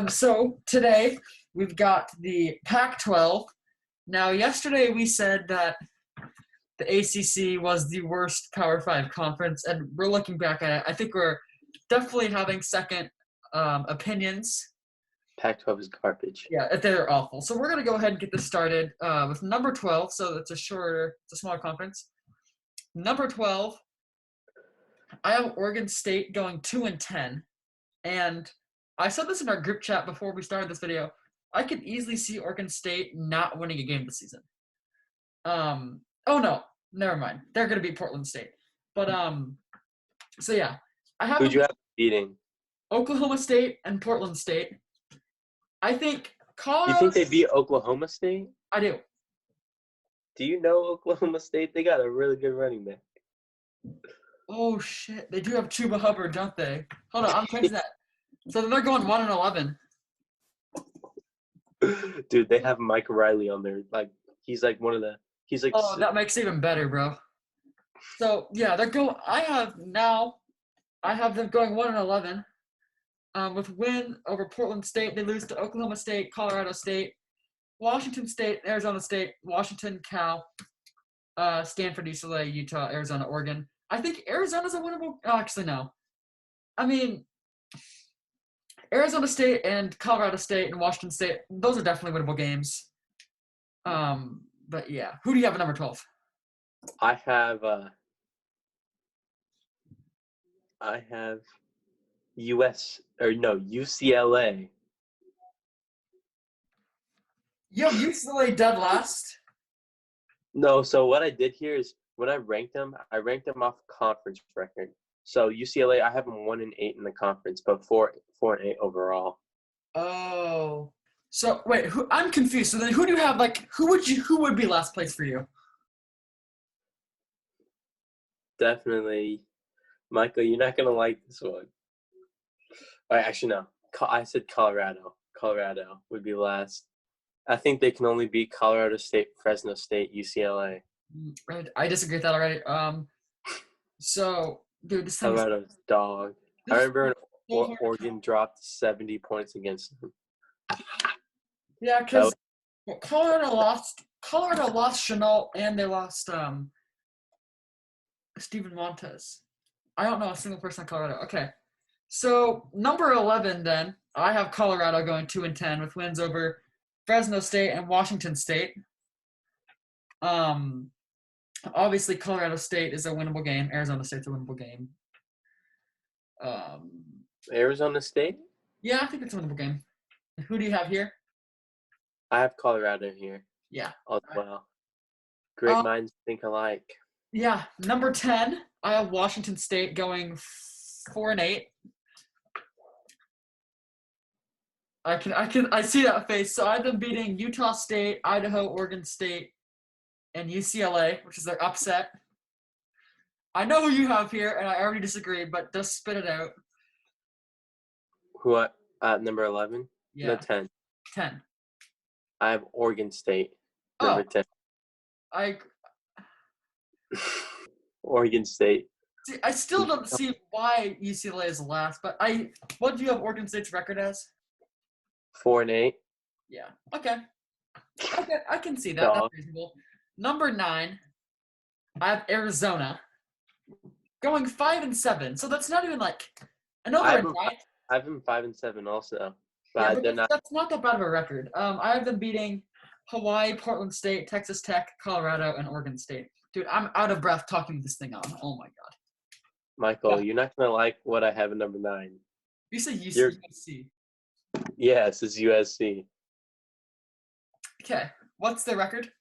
So today we've got the Pac-12. Now, yesterday we said that the ACC was the worst Power 5 conference, and we're looking back at it. I think we're definitely having second opinions. Pac-12 is garbage. Yeah, they're awful. So we're going to go ahead and get this started with number 12. So it's a smaller conference. Number 12, I have Oregon State going 2-10. And I said this in our group chat before we started this video. I could easily see Oregon State not winning a game this season. Oh no, never mind. They're going to beat Portland State. But so yeah, I have. Who'd you have beating? Oklahoma State and Portland State. I think Colorado. You think they beat Oklahoma State? I do. Do you know Oklahoma State? They got a really good running back. Oh shit, they do have Chuba Hubbard, don't they? Hold on, I'm changing that. So they're going 1-11. Dude, they have Mike Riley on there. He's like one of the. He's like. Oh, that makes it even better, bro. So yeah, they're going. I have them going 1-11. With win over Portland State, they lose to Oklahoma State, Colorado State, Washington State, Arizona State, Washington, Cal, Stanford, UCLA, Utah, Arizona, Oregon. I think Arizona's a winnable. Oh, actually, no. I mean, Arizona State and Colorado State and Washington State, those are definitely winnable games. But yeah, who do you have at number 12? I have UCLA. You have UCLA dead last? No, so what I did here is when I ranked them off conference record. So UCLA, I have them 1-8 in the conference, but 4-8 overall. Oh, so wait, I'm confused. So then, who do you have? Who would be last place for you? Definitely, Michael. You're not gonna like this one. Actually, no. I said Colorado. Colorado would be last. I think they can only beat Colorado State, Fresno State, UCLA. I disagree with that already. So, dude, this thing Colorado's dog. I remember when Oregon dropped 70 points against them. Yeah, because Colorado lost Chenault and they lost Steven Montez. I don't know a single person in Colorado. Okay. So, number 11 then, I have Colorado going 2-10 with wins over Fresno State and Washington State. Obviously, Colorado State is a winnable game. Arizona State's a winnable game. Arizona State? Yeah, I think it's a winnable game. Who do you have here? I have Colorado here. Yeah. As well. Great minds think alike. Yeah, number 10, I have Washington State going 4-8. I see that face. So I have them beating Utah State, Idaho, Oregon State, and UCLA, which is their upset. I know who you have here, and I already disagree, but just spit it out. Who at number 11? Yeah. No, 10. 10. I have Oregon State, number 10. Oregon State. See, I still don't see why UCLA is last, but what do you have Oregon State's record as? 4-8. Yeah. Okay, I can see that. That's reasonable. Number 9, I have Arizona going 5-7. So that's not even I know they're ninth. I have them 5-7 also. But yeah, that's not that bad of a record. I have them beating Hawaii, Portland State, Texas Tech, Colorado, and Oregon State. Dude, I'm out of breath talking this thing on. Oh my god. Michael, You're not gonna like what I have at number 9. You say USC. Yes, it's USC. Okay. What's the record?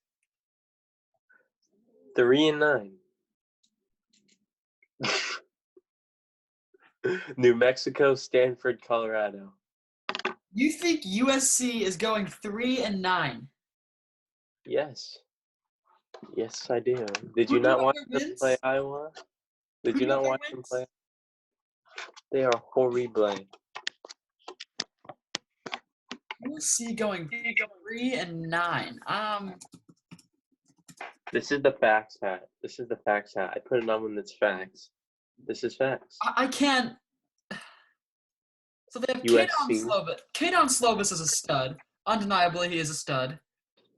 3-9. New Mexico, Stanford, Colorado. You think USC is going 3-9? Yes. Yes, I do. Did you not watch them play Iowa? Did you not watch them play? They are horrible. USC going 3-9. This is the facts hat. I put it on when it's facts. This is facts. I can't. So they have USC. Kaden Slovis is a stud. Undeniably, he is a stud.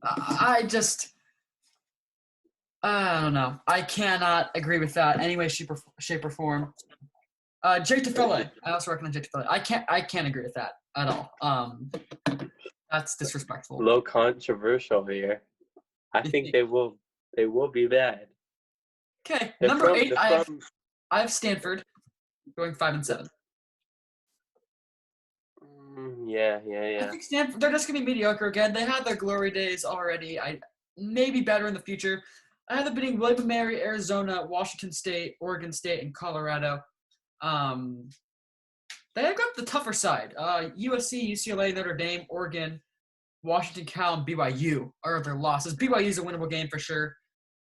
I don't know. I cannot agree with that any way, shape or form. Jake Tefele. I also recommend Jake Tefele. I can't agree with that at all. That's disrespectful. Low controversial here. I think they will be bad. Okay, They're number from- 8. they're from- I have Stanford going 5-7. Yeah. I think Stanford, they're just gonna be mediocre again. They had their glory days already. Maybe better in the future. I have them beating William and Mary, Arizona, Washington State, Oregon State, and Colorado. They have got the tougher side. USC, UCLA, Notre Dame, Oregon, Washington, Cal, and BYU are their losses. BYU is a winnable game for sure.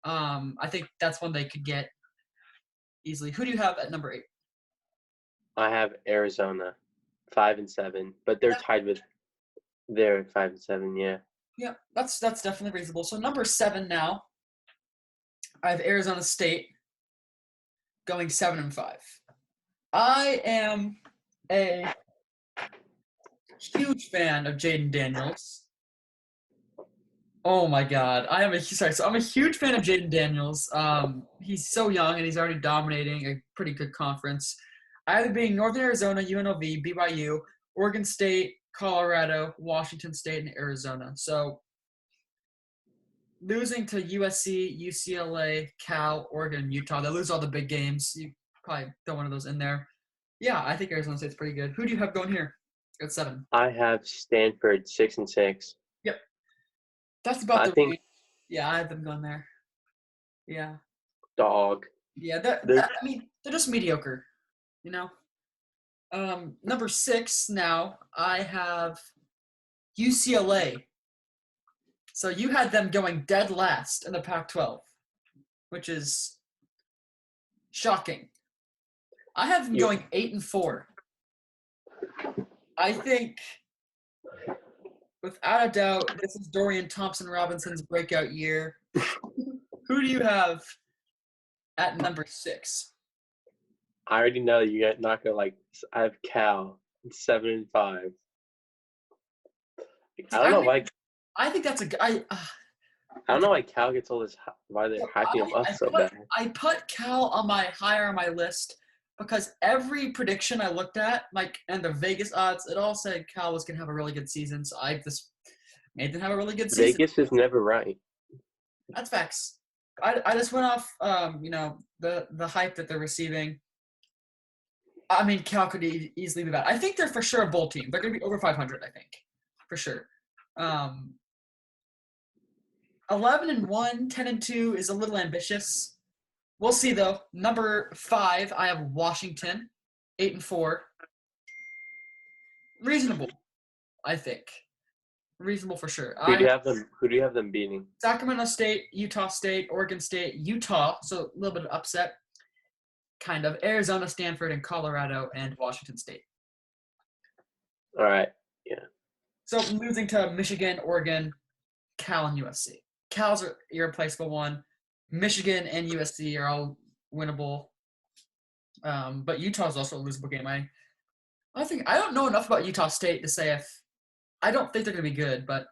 I think that's one they could get easily. Who do you have at number 8? I have Arizona, 5-7, but they're tied with. They're at 5-7. Yeah. Yeah, that's definitely reasonable. So number 7 now, I have Arizona State going 7-5. I am a huge fan of Jaden Daniels. Oh my God, I'm a huge fan of Jaden Daniels. He's so young and he's already dominating a pretty good conference. Either being Northern Arizona, UNLV, BYU, Oregon State, Colorado, Washington State, and Arizona. So losing to USC, UCLA, Cal, Oregon, and Utah, they lose all the big games. You probably throw one of those in there. Yeah, I think Arizona State's pretty good. Who do you have going here at 7? I have Stanford 6-6. Yep. That's about I the think range. Yeah, I have them going there. Yeah. dog. Yeah, I mean, they're just mediocre, you know? Number 6 now, I have UCLA. So you had them going dead last in the Pac-12, which is shocking. I have them going 8-4. I think, without a doubt, this is Dorian Thompson-Robinson's breakout year. Who do you have at number 6? I already know you're not gonna like this. I have Cal 7-5. I don't know why. I think that's I don't know why Cal gets all this. Why they're hyping him up so bad. I put Cal higher on my list because every prediction I looked at, and the Vegas odds, it all said Cal was gonna have a really good season. So I just made them have a really good season. Vegas is never right. That's facts. I just went off, the hype that they're receiving. I mean, Cal could easily be bad. I think they're for sure a bowl team. They're going to be over 500, I think, for sure. 11-1, 10-2 is a little ambitious. We'll see, though. Number 5, I have Washington, 8-4. Reasonable, I think. Reasonable for sure. Who do you have them beating? Sacramento State, Utah State, Oregon State, Utah. So a little bit of upset. Kind of. Arizona, Stanford, and Colorado, and Washington State. All right. Yeah. So losing to Michigan, Oregon, Cal, and USC. Cal's an irreplaceable one. Michigan and USC are all winnable. But Utah's also a losable game. I don't know enough about Utah State to say if I don't think they're going to be good, but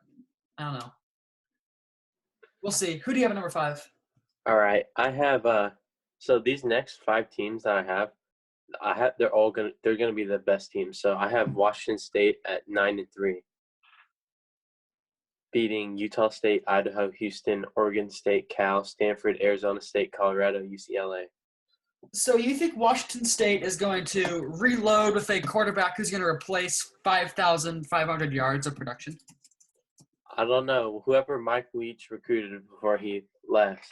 I don't know. We'll see. Who do you have at number 5? All right. I have so these next 5 teams that I have they're gonna be the best teams. So I have Washington State at 9-3, beating Utah State, Idaho, Houston, Oregon State, Cal, Stanford, Arizona State, Colorado, UCLA. So you think Washington State is going to reload with a quarterback who's going to replace 5,500 yards of production? I don't know. Whoever Mike Leach recruited before he left,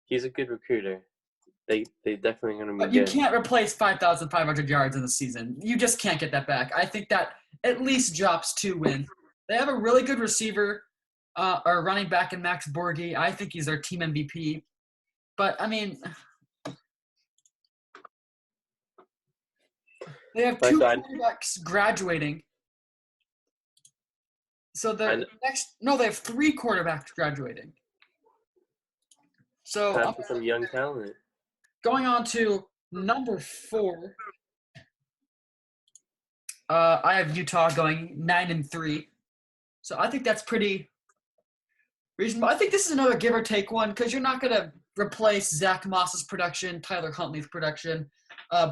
he's a good recruiter. They definitely going to be But you good. can't replace 5,500 yards in the season. You just can't get that back. I think that at least drops 2 wins. They have a really good receiver or running back in Max Borghi. I think he's their team MVP. But, I mean, they have 2 quarterbacks graduating. So they have 3 quarterbacks graduating. So time for some young talent. Going on to number 4, I have Utah going 9-3. So I think that's pretty reasonable. I think this is another give or take one because you're not going to replace Zach Moss's production, Tyler Huntley's production,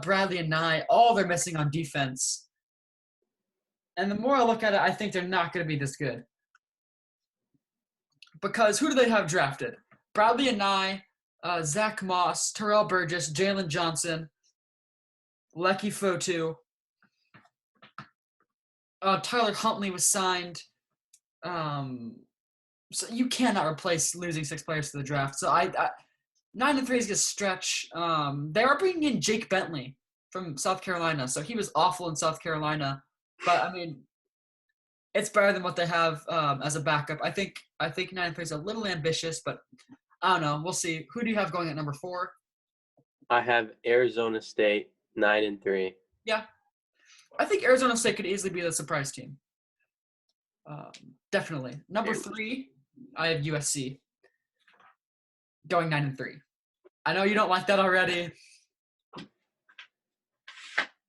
Bradley and Nye. All they're missing on defense. And the more I look at it, I think they're not going to be this good. Because who do they have drafted? Bradley and Nye, Zach Moss, Terrell Burgess, Jalen Johnson, Lecky Fotu. Tyler Huntley was signed. So you cannot replace losing 6 players to the draft. So I 9-3 is a stretch. They are bringing in Jake Bentley from South Carolina, so he was awful in South Carolina. But I mean, it's better than what they have as a backup. I think 9-3 is a little ambitious, but I don't know. We'll see. Who do you have going at number 4? I have Arizona State 9-3. Yeah, I think Arizona State could easily be the surprise team. Definitely. Number 3, I have USC going 9-3. I know you don't like that already,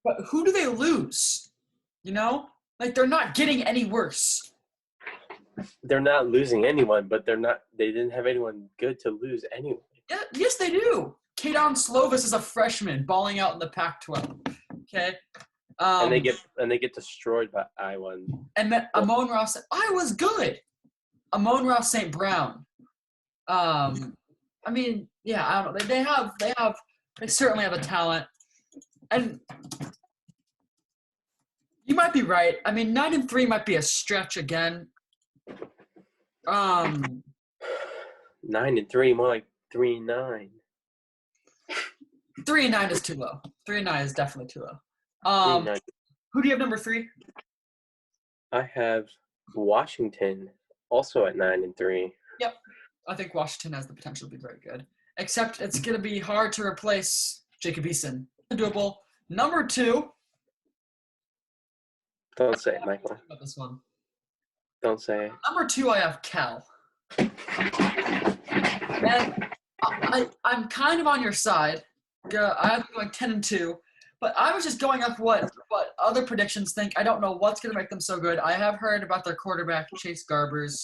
but who do they lose? You know, like they're not getting any worse. They're not losing anyone, but they didn't have anyone good to lose anyway. Yeah, yes, they do. Kaden Slovis is a freshman balling out in the Pac-12. Okay. And they get destroyed by Iowa. And then Amon Ross, Iowa's good. Amon Ross St. Brown. I mean, yeah, I don't know. They certainly have a talent. And you might be right. I mean, 9-3 might be a stretch again. 9-3, more like 3-9. 3-9 is too low. 3-9 is definitely too low. 3-9. Who do you have number 3? I have Washington also at 9-3. Yep. I think Washington has the potential to be very good. Except it's going to be hard to replace Jacob Eason. Doable. Number 2. Don't say it, Michael. About this one. Don't say it. Number 2, I have Cal. And I'm kind of on your side. I have going 10-2. But I was just going off what other predictions think. I don't know what's going to make them so good. I have heard about their quarterback, Chase Garbers.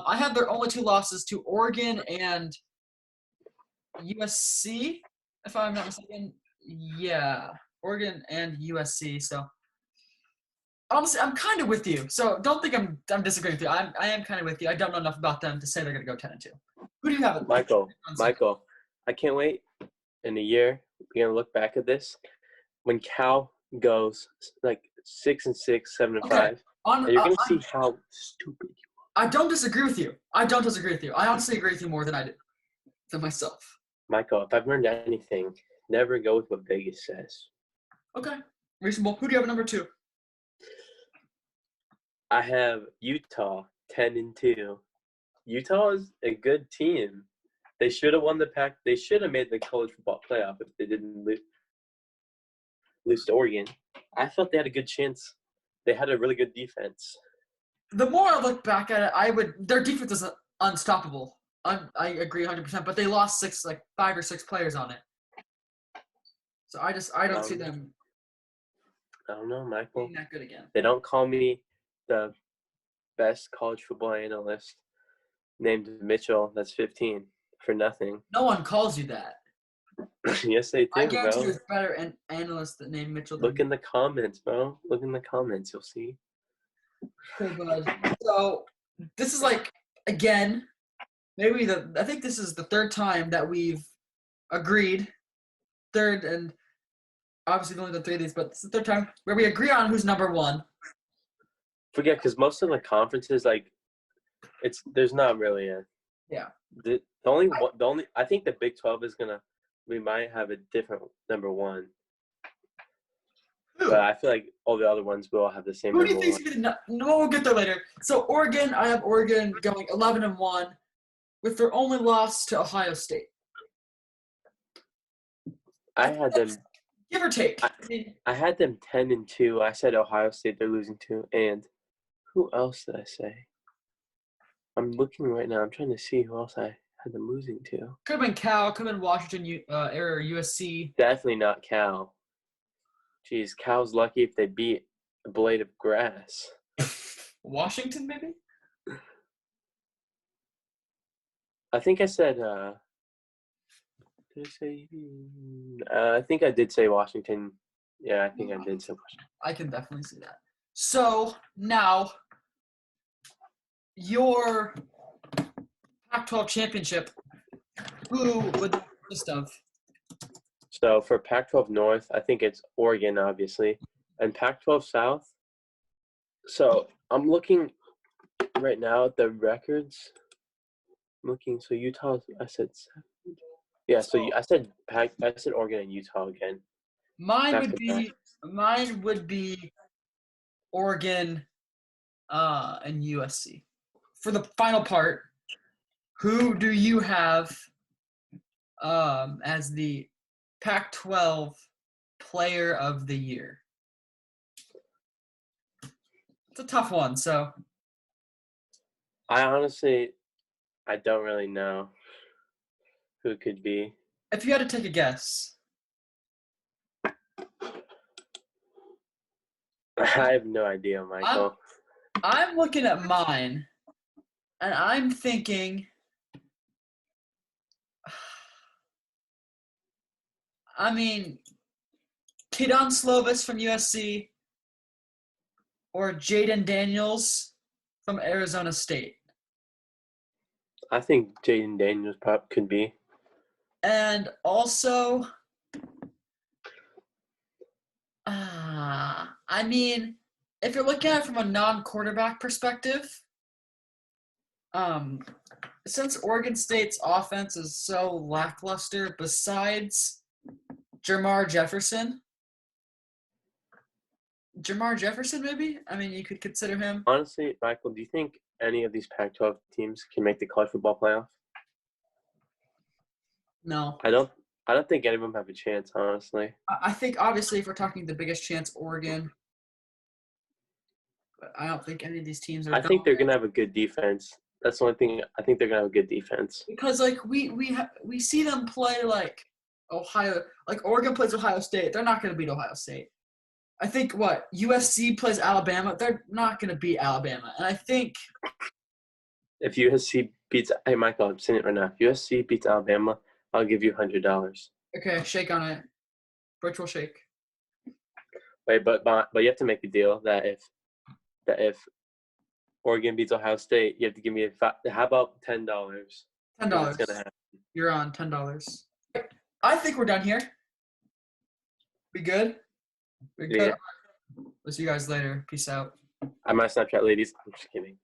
I have their only 2 losses to Oregon and USC, if I'm not mistaken. Yeah, Oregon and USC. So honestly, I'm kind of with you. So don't think I'm disagreeing with you. I am kind of with you. I don't know enough about them to say they're going to go 10-2. Who do you have? Michael, I can't wait in a year. We're going to look back at this. When Cal goes like 6-6, 7-5, Okay. you're going to see how stupid you I don't disagree with you. I honestly agree with you more than myself. Michael, if I've learned anything, never go with what Vegas says. Okay. Reasonable. Who do you have at number 2? I have Utah 10-2. Utah is a good team. They should have won the PAC. They should have made the college football playoff if they didn't lose to Oregon. I felt they had a good chance. They had a really good defense. The more I look back at it, their defense is unstoppable. I agree 100%, but they lost 5 or 6 players on it. So I don't see them. I don't know, Michael. Being that good again. They don't call me the best college football analyst named Mitchell. That's 15 for nothing. No one calls you that. Yes, they do, I guarantee bro. there's better analysts that name Mitchell. Look in the comments, bro. Look in the comments. You'll see. Okay, bud. So this is again, I think this is the 3rd time that we've agreed. 3rd, and obviously we've only done 3 of these, but it's the 3rd time where we agree on who's number 1. Forget, because most of the conferences, there's not really a. Yeah. The only I think the Big 12 is we might have a different number 1. But I feel like all the other ones will have the same Who do number you 1. think's gonna? No, we'll get there later. So Oregon, I have Oregon going 11-1, with their only loss to Ohio State. I had them. Give or take. I had them 10-2. I said Ohio State they're losing to, and who else did I say? I'm looking right now. I'm trying to see who else I had them losing to. Could have been Cal. Could have been Washington or USC. Definitely not Cal. Jeez, Cal's lucky if they beat a blade of grass. Washington, maybe? I think I said. Did I say? I think I did say Washington. Yeah, I think I did say Washington. I can definitely see that. So now, your Pac-12 championship, who would that consist of? So for Pac-12 North, I think it's Oregon, obviously, and Pac-12 South. So I'm looking right now at the records. I'm looking. So Utah, I said. Yeah. So I said I said Oregon and Utah again. Mine Back would to be Oregon and USC. For the final part, who do you have as the Pac-12 Player of the Year? It's a tough one. So I don't really know who it could be. if you had to take a guess, I have no idea, Michael. I'm looking at mine, and I'm thinking, I mean, Kidon Slovis from USC or Jaden Daniels from Arizona State. I think Jaden Daniels could be. And also, I mean, if you're looking at it from a non-quarterback perspective, since Oregon State's offense is so lackluster, besides Jamar Jefferson, maybe? I mean, you could consider him. Honestly, Michael, do you think any of these Pac-12 teams can make the college football playoff? No. I don't think any of them have a chance, honestly. I think, obviously, if we're talking the biggest chance, Oregon. But I don't think any of these teams are. I think they're going to have a good defense. That's the only thing. I think they're going to have a good defense. Because, like, we see them play, like, Ohio. Like, Oregon plays Ohio State. They're not going to beat Ohio State. I think, USC plays Alabama. They're not going to beat Alabama. And I think if USC beats – hey, Michael, I'm saying it right now. If USC beats Alabama, I'll give you $100. Okay, shake on it. Virtual shake. Wait, but you have to make a deal that if Oregon beats Ohio State, you have to give me how about $10? $10. That's gonna happen. You're on $10. I think we're done here. We good? We're good. Yeah. We'll see you guys later. Peace out. I might Snapchat ladies. I'm just kidding.